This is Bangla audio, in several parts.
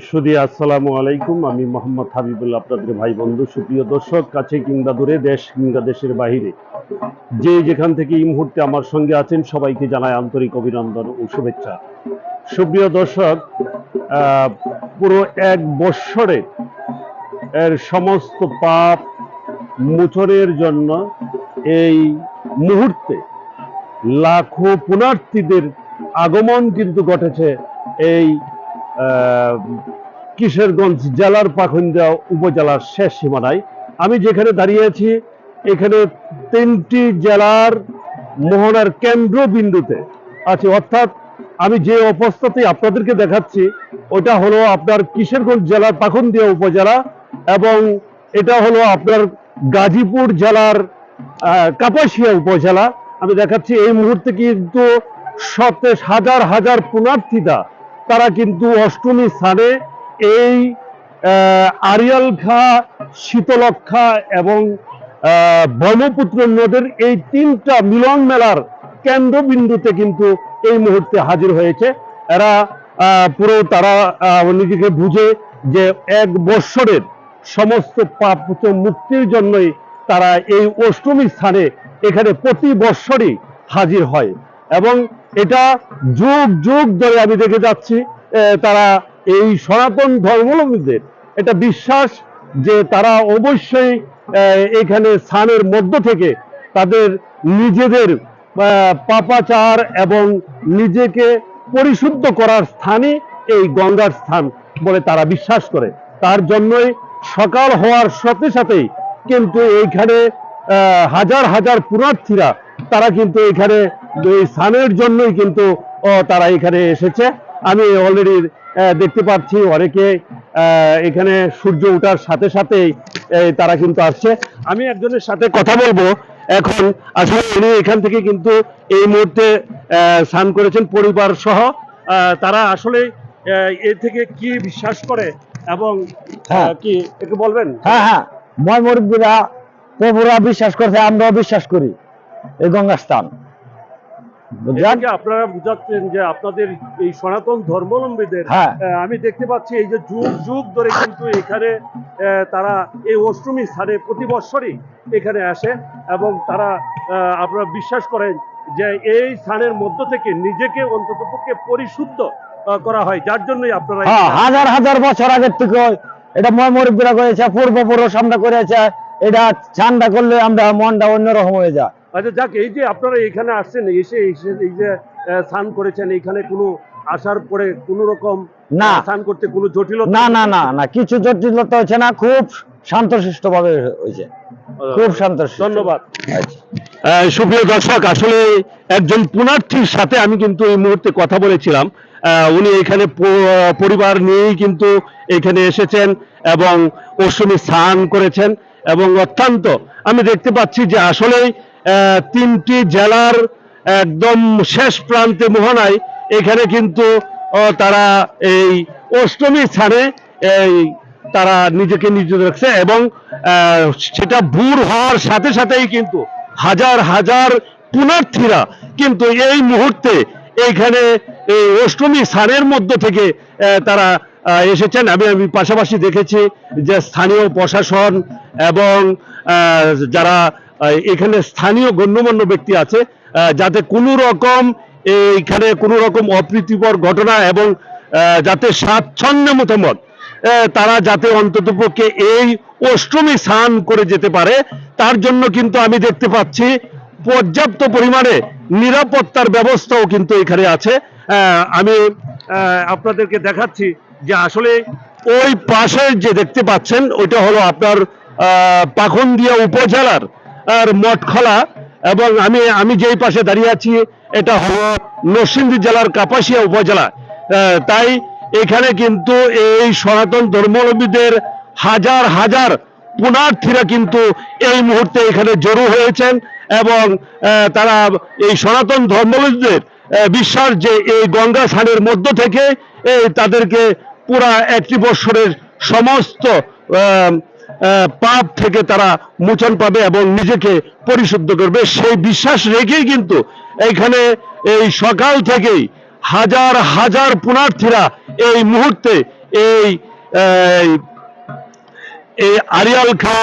সুধী আসসালামু আলাইকুম। আমি মোহাম্মদ হাবিবুল্লাহ, আপনাদের ভাই বন্ধু। সুপ্রিয় দর্শক, কাছে কিংবা দূরে, দেশ কিংবা দেশের বাহিরে, যে যেখান থেকে এই মুহূর্তে আমার সঙ্গে আছেন, সবাইকে জানাই আন্তরিক অভিনন্দন ও শুভেচ্ছা। সুপ্রিয় দর্শক, আহ, পুরো এক বৎসরে এর সমস্ত পাপ মোচনের জন্য এই মুহূর্তে লাখো পুণ্যার্থীদের আগমন কিন্তু ঘটেছে এই আহ, কিশোরগঞ্জ জেলার পাখন্দা উপজেলার শেষ সীমানায়। আমি যেখানে দাঁড়িয়ে আছি, এখানে 3টি জেলার মোহনার কেন্দ্রবিন্দুতে আছে। অর্থাৎ আমি যে অবস্থাতে আপনাদেরকে দেখাচ্ছি, ওটা হলো আপনার কিশোরগঞ্জ জেলার পাখন্দিয়া উপজেলা, এবং এটা হলো আপনার গাজীপুর জেলার কাপাসিয়া উপজেলা। আমি দেখাচ্ছি এই মুহূর্তে কিন্তু হাজার হাজার পুণ্যার্থীরা তারা কিন্তু অষ্টমী স্থানে এই আরিয়াল খাঁ, শীতলক্ষা এবং ব্রহ্মপুত্র নদের এই 3টা মিলন মেলার কেন্দ্রবিন্দুতে কিন্তু এই মুহূর্তে হাজির হয়েছে। এরা পুরো তারা নিজেকে বুঝে যে এক বৎসরের সমস্ত পাপ মুক্তির জন্যই তারা এই অষ্টমী স্থানে এখানে প্রতি বৎসরই হাজির হয়, এবং এটা যুগ যুগ ধরে আমি দেখে যাচ্ছি। তারা এই সনাতন ধর্মাবলম্বীদের এটা বিশ্বাস যে তারা অবশ্যই এখানে স্থানের মধ্য থেকে তাদের নিজেদের পাপাচার এবং নিজেকে পরিশুদ্ধ করার স্থানই এই গঙ্গার স্থান বলে তারা বিশ্বাস করে। তার জন্যই সকাল হওয়ার সাথে সাথেই কিন্তু এইখানে হাজার হাজার পুণ্যার্থীরা তারা কিন্তু এখানে এই স্থানের জন্যই কিন্তু তারা এখানে এসেছে। আমি অলরেডি দেখতে পাচ্ছি অনেকে এখানে সূর্য ওঠার সাথে সাথেই তারা কিন্তু আসছে। আমি একজনের সাথে কথা বলবো এখন। আসলে উনি এখান থেকে কিন্তু এই মুহূর্তে স্নান করেছেন পরিবার সহ। তারা আসলে এ থেকে কি বিশ্বাস করে এবং কি একটু বলবেন? হ্যাঁ হ্যাঁ, ময় মুরব্বীরা প্রভুরা বিশ্বাস করছে, আমরাও বিশ্বাস করি এই গঙ্গা স্থান। আপনারা বুঝাচ্ছেন যে আপনাদের এই সনাতন ধর্মাবলম্বীদের, আমি দেখতে পাচ্ছি এই যে যুগ যুগ ধরে কিন্তু এখানে তারা এই অষ্টমী স্থানে প্রতি বৎসরই এখানে আসে, এবং তারা আপনারা বিশ্বাস করেন যে এই স্থানের মধ্য থেকে নিজেকে অন্ততপক্ষে পরিশুদ্ধ করা হয়, যার জন্যই আপনারা হাজার হাজার বছর আগের থেকে এটা ময় মুরব্বীরা করেছে, পূর্বপুরুষ আমরা করেছে। এটা ঠান্ডা করলে আমরা মনটা অন্যরকম হয়ে যায়। আচ্ছা যাক, এই যে আপনারা এখানে আসছেন, এসে এই যে স্নান করেছেন, এখানে কোনো আসার পরে কোন রকম না স্নান করতে কোনো জটিলতা? না না না না, কিছু জটিলতা হচ্ছে না, খুব শান্তশিষ্ট ভাবে হয়েছে, খুব শান্তশিষ্ট। ধন্যবাদ। সুপ্রিয় দর্শক, আসলে একজন পুণ্যার্থীর সাথে আমি কিন্তু এই মুহূর্তে কথা বলেছিলাম। উনি এখানে পরিবার নিয়েই কিন্তু এখানে এসেছেন এবং অষ্টমী স্নান করেছেন, এবং অত্যন্ত আমি দেখতে পাচ্ছি যে আসলেই 3টি জেলার একদম শেষ প্রান্তে মোহনায় এখানে কিন্তু তারা এই অষ্টমী স্থানে তারা নিজেকে নিয়োজিত রাখছে, এবং সেটা ভোর হওয়ার সাথে সাথেই কিন্তু হাজার হাজার পুণ্যার্থীরা কিন্তু এই মুহূর্তে এইখানে এই অষ্টমী স্থানের মধ্য থেকে তারা এসেছেন। আমি পাশাপাশি দেখেছি যে স্থানীয় প্রশাসন এবং যারা এখানে স্থানীয় গণ্যমান্য ব্যক্তি আছে, যাতে কোনো রকম এইখানে কোনো রকম অপ্রীতিকর ঘটনা এবং যাতে স্বাচ্ছন্দ্য মতামত তারা যাতে অন্ততপক্ষে এই অষ্টমী স্নান করে যেতে পারে, তার জন্য কিন্তু আমি দেখতে পাচ্ছি পর্যাপ্ত পরিমাণে নিরাপত্তার ব্যবস্থাও কিন্তু এখানে আছে। আমি আপনাদেরকে দেখাচ্ছি যে আসলে ওই পাশে যে দেখতে পাচ্ছেন ওইটা হলো আপনার পাখন্দিয়া উপজেলার মঠখলা, এবং আমি যেই পাশে দাঁড়িয়ে আছি এটা হলো নরসিংদী জেলার কাপাসিয়া উপজেলা। তাই এখানে কিন্তু এই সনাতন ধর্মাবলম্বীদের হাজার হাজার পুণ্যার্থীরা কিন্তু এই মুহূর্তে এখানে জড়ো হয়েছেন, এবং তারা এই সনাতন ধর্মাবলম্বীদের বিশ্বাস যে এই গঙ্গা স্নানের মধ্য থেকে তাদেরকে পুরা একটি বৎসরের সমস্ত পাপ থেকে তারা মোচন পাবে এবং নিজেকে পরিশুদ্ধ করবে, সেই বিশ্বাস রেখেই কিন্তু এখানে এই সকাল থেকেই হাজার হাজার পুণ্যার্থীরা এই মুহূর্তে এই এই এই আরিয়াল খা,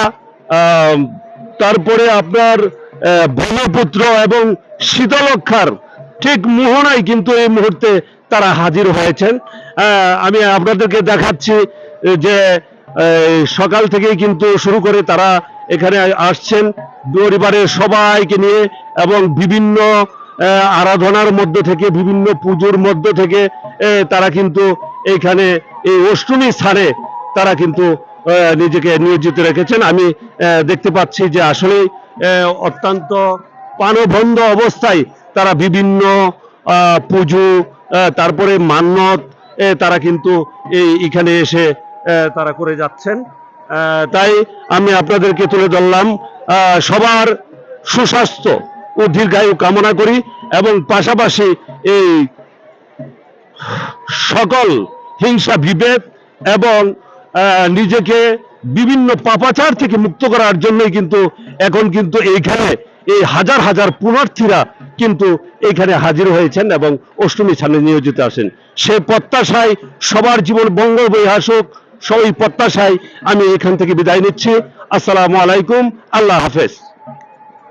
তারপরে আপনার ব্রহ্মপুত্র এবং শীতলক্ষার ঠিক মোহনায় কিন্তু এই মুহূর্তে তারা হাজির হয়েছেন। আমি আপনাদেরকে দেখাচ্ছি যে সকাল থেকেই কিন্তু শুরু করে তারা এখানে আসছেন পরিবারের সবাইকে নিয়ে, এবং বিভিন্ন আরাধনার মধ্য থেকে, বিভিন্ন পুজোর মধ্য থেকে তারা কিন্তু এইখানে এই অষ্টমী স্থানে তারা কিন্তু নিজেকে নিয়োজিত রেখেছেন। আমি দেখতে পাচ্ছি যে আসলে অত্যন্ত প্রাণবন্ধ অবস্থায় তারা বিভিন্ন পুজো, তারপরে মান্যত তারা কিন্তু এখানে এসে তারা করে যাচ্ছেন। তাই আমি আপনাদেরকে তুলে ধরলাম। সবার সুস্বাস্থ্য ও দীর্ঘায়ু কামনা করি, এবং পাশাপাশি এই সকল হিংসা বিভেদ এবং নিজেকে বিভিন্ন পাপাচার থেকে মুক্ত করার জন্যই কিন্তু এখন কিন্তু এইখানে এই হাজার হাজার পুণ্যার্থীরা কিন্তু এইখানে হাজির হয়েছেন এবং অষ্টমী স্থানে নিয়োজিত আছেন। সে প্রত্যাশায় সবার জীবন মঙ্গল বয়ে আসুক, সবাই প্রত্যাশায় আমি এখান থেকে বিদায় নিচ্ছি। আসসালামু আলাইকুম, আল্লাহ হাফেজ।